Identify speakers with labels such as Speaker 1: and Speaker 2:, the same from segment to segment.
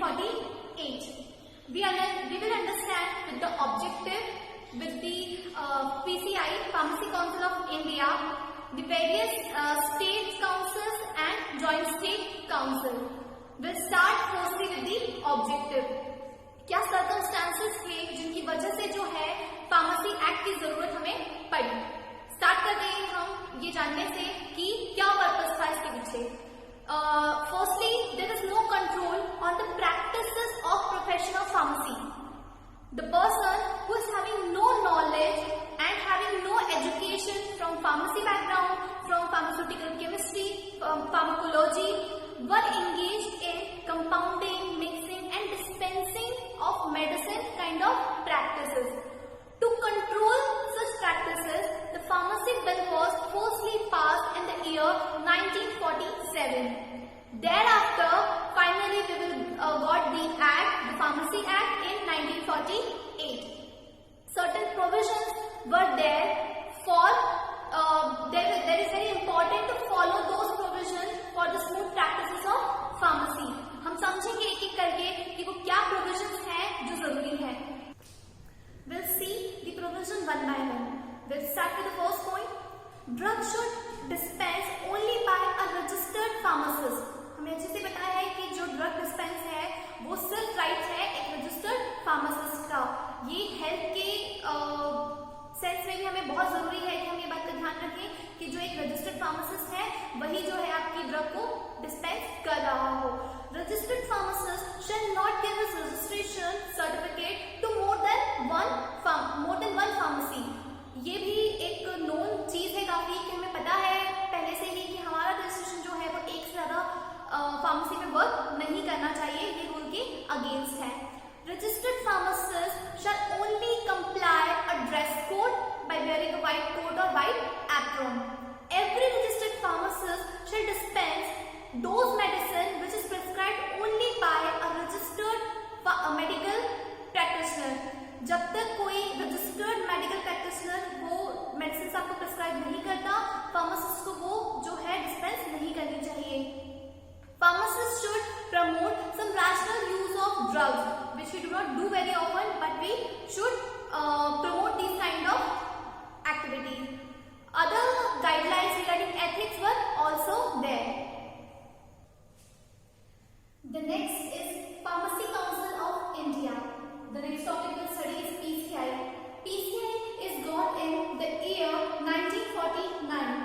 Speaker 1: 1948. We will understand with the objective, with the PCI, Pharmacy Council of India, the various state councils and joint state council. We'll start firstly with the objective. क्या circumstances थे जिनकी वजह से जो है pharmacy act की जरूरत हमें पड़ी. स्टार्ट करते हैं हम ये जानने से कि क्या पर्पस था इसके पीछे. Firstly, there is no control on the practices of profession of pharmacy. The person who is having no knowledge and having no education from pharmacy background, from pharmaceutical chemistry, pharmacology, were engaged in compounding, mixing and dispensing of medicine kind of practices. To control such practices, the Pharmacy Bill was firstly passed in the year 1947. Thereafter, finally we will got the Act, the Pharmacy Act in 1948. Certain provisions were there for, there is very important to follow those provisions for the smooth practices of pharmacy. हम समझेंगे एक एक करके कि वो क्या provisions हैं जो जरूरी है. We'll see the provision one by one. We'll start with the first point. Drugs should dispense only by a registered pharmacist. हमें अच्छे से पता है कि जो ड्रग डिस्पेंस है वो सिर्फ राइट है एक रजिस्टर्ड फार्मासिस्ट का. ये हेल्थ के सेंस में भी हमें बहुत जरूरी है कि हम ये बात का ध्यान रखें कि जो एक रजिस्टर्ड फार्मासिस्ट है वही जो है आपकी ड्रग को डिस्पेंस कर रहा हो. Registered pharmacist shall not give his registration certificate to more than one pharmacy. ये भी एक नोन चीज है काफी कि हमें पता है पहले से ही कि हमारा रजिस्ट्रेशन जो है वो एक से ज्यादा फार्मेसी में वर्क नहीं करना चाहिए. ये रूल के अगेंस्ट है. Registered pharmacist shall only comply a dress code by wearing a white coat or white apron. Every registered pharmacist shall dispense those medicine which is prescribed only by a registered medical practitioner. जब तक कोई registered medical practitioner वो medicine आपको prescribe नहीं करता, pharmacist को वो जो है डिस्पेंस नहीं करनी चाहिए. Pharmacists should promote some rational use of drugs, which we do not do very often, but we should promote these kind of activities. Other guidelines regarding ethics were also there. The next is Pharmacy Council of India. The next topic we'll study is PCI. PCI is got in the year 1949.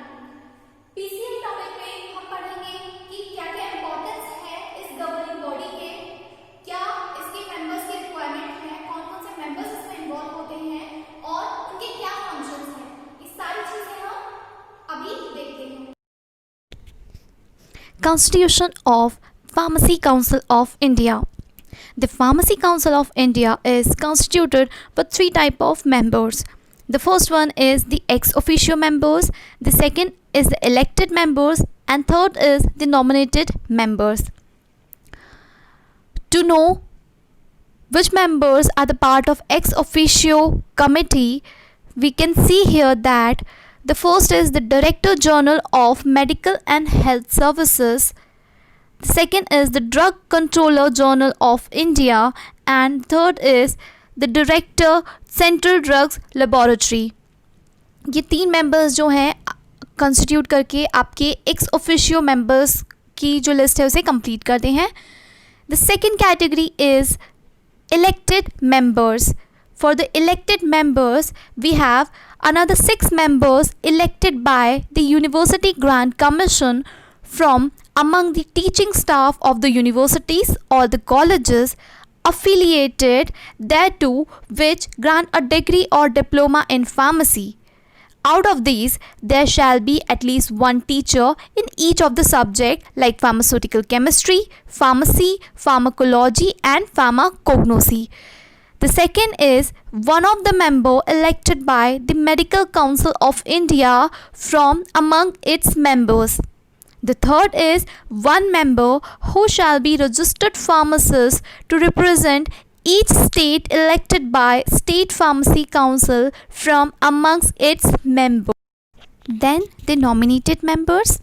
Speaker 1: PCI topic पे हम पढ़ेंगे कि क्या-क्या importance है इस governing body के, क्या इसके मेंबर्स की रिक्वायरमेंट है, कौन-कौन से मेंबर्स इसमें इन्वॉल्व होते हैं और उनके क्या फंक्शंस हैं. ये सारी चीजें हम अभी देखते हैं.
Speaker 2: Constitution of Pharmacy Council of India. The Pharmacy Council of India is constituted with three types of members. The first one is the ex officio members, the second is the elected members, and third is the nominated members. To know which members are the part of ex officio committee, we can see here that the first is the Director General of Medical and Health Services. The second is the Drug Controller General of India, and third is the Director Central Drugs Laboratory. ये तीन members जो हैं constitute करके आपके ex officio members की जो list है उसे कंप्लीट करते हैं. The second category is elected members. For the elected members, we have another 6 members elected by the University Grant Commission from among the teaching staff of the universities or the colleges affiliated thereto which grant a degree or diploma in pharmacy. Out of these, there shall be at least one teacher in each of the subject like pharmaceutical chemistry, pharmacy, pharmacology and pharmacognosy. The second is one of the member elected by the Medical Council of India from among its members. The third is one member who shall be registered pharmacist to represent each state elected by State Pharmacy Council from amongst its members. Then the nominated members.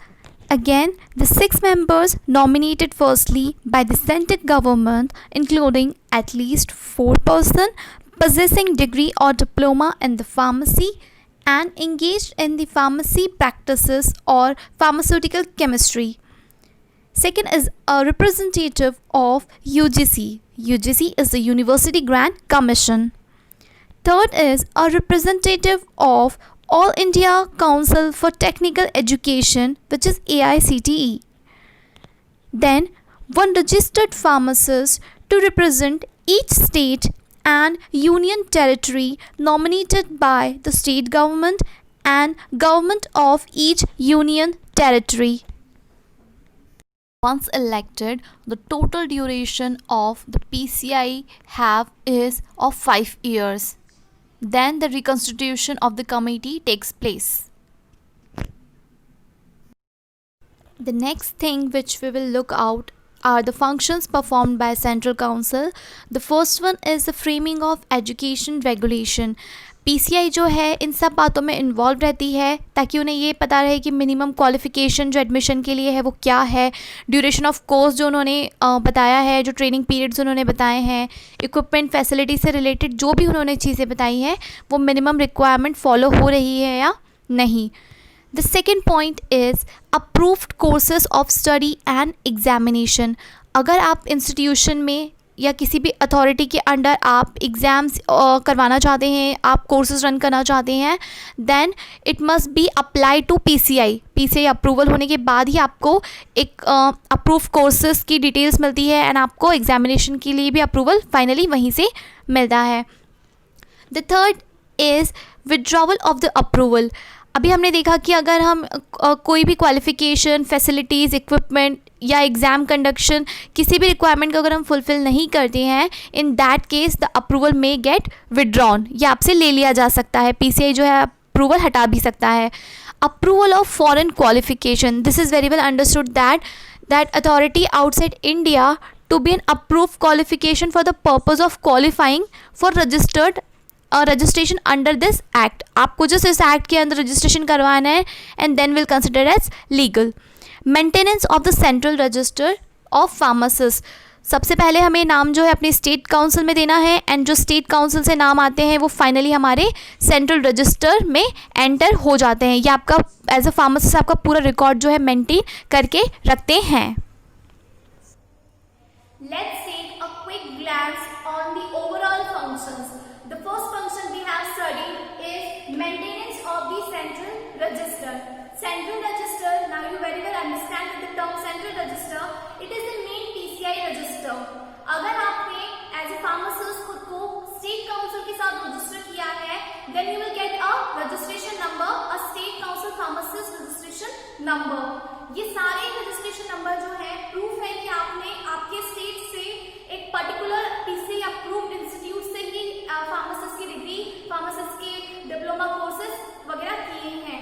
Speaker 2: Again, the 6 members nominated firstly by the central government, including at least 4 persons possessing degree or diploma in the pharmacy and engaged in the pharmacy practices or pharmaceutical chemistry. Second is a representative of UGC. UGC is the University Grant Commission. Third is a representative of All India Council for Technical Education, which is AICTE. Then one registered pharmacist to represent each state and union territory nominated by the state government and government of each union territory. Once elected, the total duration of the PCI is of 5 years. Then the reconstitution of the committee takes place. The next thing which we will look out are the functions performed by Central Council. The first one is the framing of education regulation. PCI जो है इन सब बातों में involve रहती है ताकि उन्हें ये पता रहे कि मिनिमम क्वालिफ़िकेशन जो एडमिशन के लिए है वो क्या है, ड्यूरेशन ऑफ कोर्स जो उन्होंने बताया है, जो ट्रेनिंग पीरियड्स उन्होंने बताए हैं, इक्विपमेंट फैसिलिटी से रिलेटेड जो भी उन्होंने चीज़ें बताई हैं वो मिनिमम रिक्वायरमेंट फॉलो हो रही है या नहीं. The second point is approved courses of study and examination. अगर आप इंस्टीट्यूशन में या किसी भी अथॉरिटी के अंडर आप एग्ज़ाम्स करवाना चाहते हैं, आप कोर्सेज रन करना चाहते हैं, then it must be apply to PCI approval होने के बाद ही आपको एक अप्रूव कोर्सेज की डिटेल्स मिलती है एंड आपको एग्जामिनेशन के लिए भी अप्रूवल फाइनली वहीं से मिलता है. The third is withdrawal of the approval. अभी हमने देखा कि अगर हम कोई भी क्वालिफ़िकेशन, फैसिलिटीज़, इक्विपमेंट या एग्ज़ाम कंडक्शन किसी भी रिक्वायरमेंट को अगर हम फुलफ़िल नहीं करते हैं, in that case the approval may gate withdrawn, या आपसे ले लिया जा सकता है. पीसीआई जो है अप्रूवल हटा भी सकता है. Approval of foreign qualification. This is very well understood that authority outside India to be an approve qualification for the purpose of qualifying for registration under this act. आपको जस्ट इस act के अंदर registration करवाना है and then will consider as legal. Maintenance of the central register of pharmacist. सबसे पहले हमें नाम जो है अपने स्टेट काउंसिल में देना है एंड जो स्टेट काउंसिल से नाम आते हैं वो फाइनली हमारे सेंट्रल रजिस्टर में एंटर हो जाते हैं. ये आपका एज अ फार्मासिस्ट आपका पूरा रिकॉर्ड जो है मेंटेन करके रखते हैं.
Speaker 1: Let's take a quick glance on the overall functions. The first function we have studied is maintenance of the central register. Central register, now you very well understand with the term central register, it is the main PCI register. अगर आपने as a pharmacist खुद को state council के साथ register किया है, then you will get a registration number, a state council pharmacist registration number. ये सारे registration number जो है proof है कि आपने आपके state से एक particular PCI approved institute से ही फार्मासिस्ट की डिग्री, फार्मासिस्ट के डिप्लोमा कोर्सेज वगैरह किए हैं.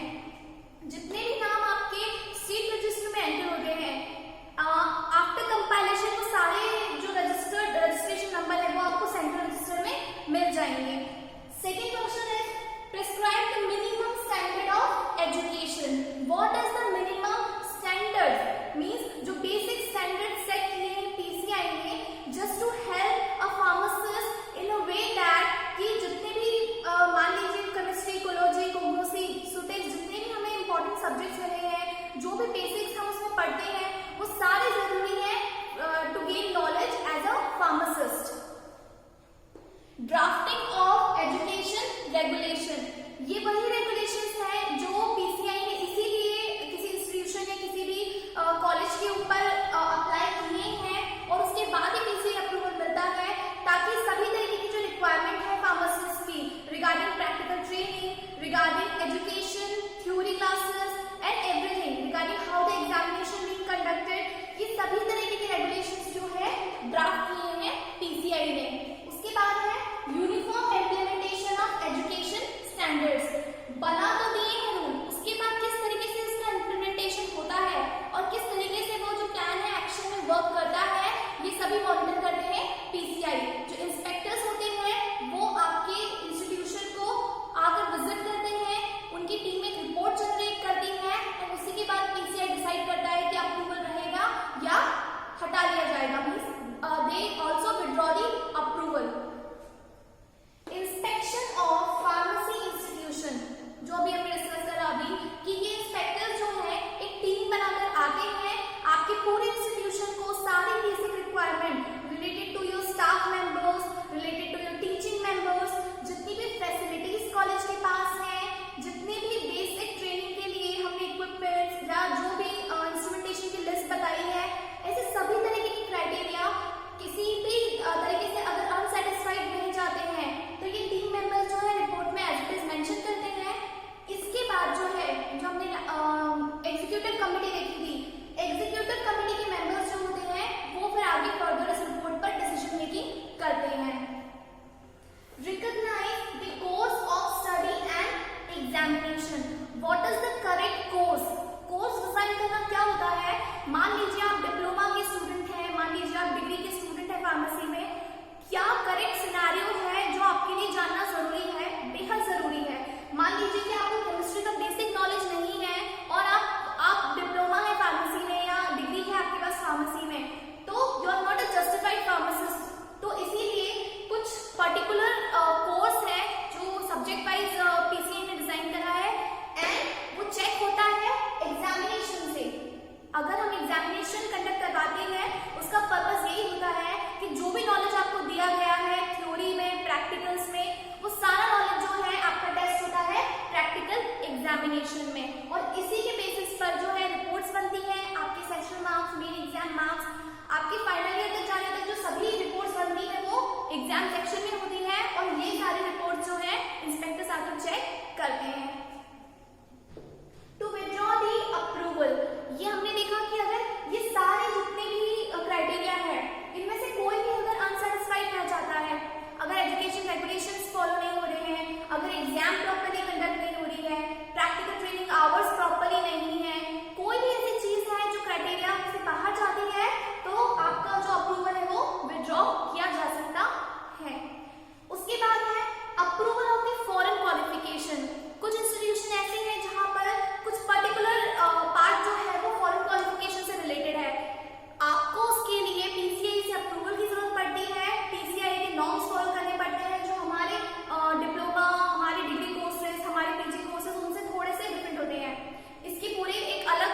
Speaker 1: जितने भी नाम आपके स्टेट रजिस्टर में एंटर होते हैं, आफ्टर कंपाइलेशन वो सारे जो रजिस्ट्रेशन नंबर है वो आपको सेंट्रल रजिस्टर में मिल जाएंगे. सेकेंड क्वेश्चन है prescribe the minimum standard of education. What is the minimum standard? Means जो बेसिक स्टैंडर्ड सेट किए हैं पीसीआई ने just to help a pharmacist in a way that कि जितने भी मान लीजिए केमिस्ट्री, इकोलॉजी, कोग्नोसी, सुटेक्स, जितने भी हमें इंपॉर्टेंट सब्जेक्ट्स मिले हैं, जो भी बेसिक्स हम उसमें पढ़ते हैं वो सारे जरूरी हैं to gain knowledge as a pharmacist. Drafting of education regulation. ये वही रेगुलेशंस हैं जो पीसीआई ने इसीलिए किसी इंस्टीट्यूशन या किसी भी कॉलेज के ऊपर अप्लाई किए हैं और उसके बाद ही पीसीआई अप्रूवल मिलता है ताकि सभी तरीके की जो रिक्वायरमेंट है फार्मासिस्ट की regarding practical training, regarding education, theory classes and everything, regarding how the examination being conducted, ये सभी तरीके के रेगुलेशंस जो है ड्राफ्ट किए हैं पीसीआई ने. उसके बाद है यूनिफॉर्म करते हैं। टू विथड्रॉ दी अप्रूवल, ये हमने देखा कि अगर ये सारे जितने भी क्राइटेरिया है इनमें से कोई भी अगर अनसेटिस्फाइड रह जाता है, अगर एजुकेशन रेगुलेशंस फॉलो नहीं हो रहे हैं, अगर एग्जाम प्रॉपर्ली कंडक्ट नहीं हो रही है, प्रैक्टिकल ट्रेनिंग आवर्स प्रॉपर्ली नहीं है, कोई भी ऐसी चीज है जो क्राइटेरिया से बाहर जाती है, तो आपका जो अप्रूवल है वो विथड्रॉ किया जा सकता है। उसके बाद है approval of the foreign qualification. कुछ इंस्टीट्यूशन ऐसे हैं जहां पर कुछ पर्टिकुलर पार्ट जो है वो फॉरेन क्वालिफिकेशन से रिलेटेड है, आपको उसके लिए पीसीआई से अप्रूवल की जरूरत पड़ती है। पीसीआई के नॉर्म्स फॉलो करने पड़ते हैं जो हमारे डिप्लोमा, हमारे डिग्री कोर्सेज, हमारे पीजी कोर्सेज उनसे थोड़े से डिफरेंट होते हैं। इसकी पूरी एक अलग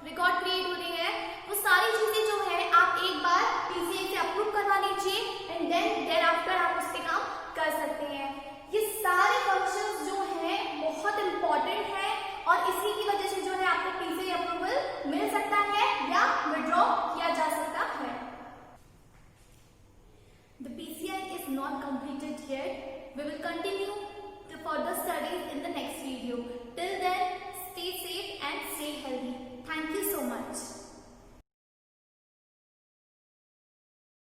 Speaker 1: रिकॉर्ड क्रिएट होती है। वो सारी चीजें जो है आप एक बार पीसीआई से अप्रूव करवा लीजिए एंड देन आफ्टर आप उस पर काम कर सकते हैं। ये सारे फंक्शंस जो हैं बहुत इंपॉर्टेंट है और इसी की वजह से जो है आपको पीसीआई अप्रूवल मिल सकता है या विथड्रॉ किया जा सकता है। The PCI is not completed yet. We will continue the further studies in the next video.